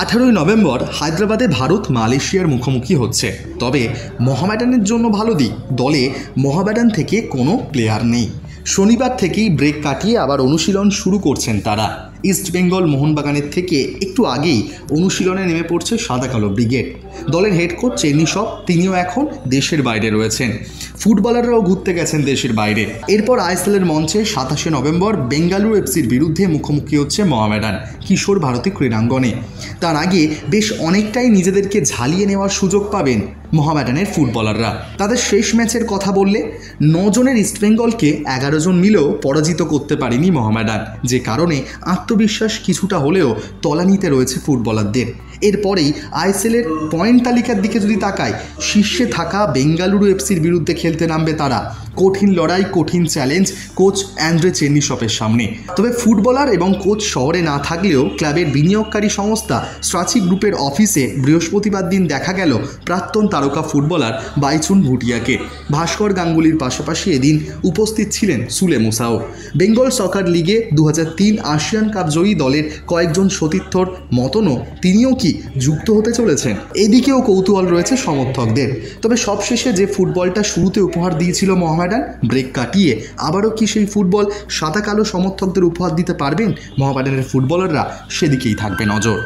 18ই November হায়দ্রাবাদে ভারত মালয়েশিয়ার মুখোমুখি হচ্ছে। তবে মোহামেডানের জন্য ভালো দিক, দলে মোহামেডান থেকে কোনো প্লেয়ার নেই। শনিবার থেকেই ব্রেক কাটিয়ে আবার অনুশীলন শুরু করছেন তারা। ইস্টবেঙ্গল মোহনবাগানের থেকে একটু আগেই অনুশীলনে নেমে পড়ছে সাদা কালো ব্রিগেড। দলের হেড কোচ চেন্নিসব তিনিও এখন দেশের বাইরে রয়েছেন। ফুটবলাররাও ঘুরতে গেছেন দেশের বাইরে। এরপর আইএসএলের মঞ্চে 27শে নভেম্বর বেঙ্গালুরু এফসির বিরুদ্ধে মুখোমুখি হচ্ছে মোহামেডান কিশোর ভারতী ক্রীড়াঙ্গনে। তার আগে বেশ অনেকটাই নিজেদেরকে ঝালিয়ে নেওয়ার সুযোগ পাবেন মোহামেডানের ফুটবলাররা। তাদের শেষ ম্যাচের কথা বললে 9 জনের ইস্টবেঙ্গলকে 11 জন মিলেও পরাজিত করতে পারেনি মোহামেডান, যে কারণে আত্মবিশ্বাস কিছুটা হলেও তলানিতে রয়েছে ফুটবলারদের। এরপরেই আইএসএলের পয়েন্ট তালিকার দিকে যদি তাকায়, শীর্ষে থাকা বেঙ্গালুরু এফসির বিরুদ্ধে খেলতে নামবে তারা। কঠিন লড়াই, কঠিন চ্যালেঞ্জ কোচ অ্যান্ড্রে চেন্নিসপের সামনে। তবে ফুটবলার এবং কোচ শহরে না থাকলেও ক্লাবের বিনিয়োগকারী সংস্থা স্ট্রাচি গ্রুপের অফিসে বৃহস্পতিবার দিন দেখা গেল প্রাক্তন তারকা ফুটবলার বাইচুন ভুটিয়াকে। ভাস্কর গাঙ্গুলির পাশাপাশি এদিন উপস্থিত ছিলেন সুলে মুসাও। বেঙ্গল সকার লিগে 2003 আসিয়ান কাপ জয়ী দলের কয়েকজন সতীর্থর মতনও তিনিও কি যুক্ত হতে চলেছেন, এদিকেও কৌতূহল রয়েছে সমর্থকদের। তবে সবশেষে যে ফুটবলটা শুরুতে উপহার দিয়েছিল মোহামেডান, ব্রেক কাটিয়ে আবারও কি সেই ফুটবল সাদা কালো সমর্থকদের উপহার দিতে পারবেন মোহামেডানের ফুটবলাররা, সেদিকেই থাকবে নজর।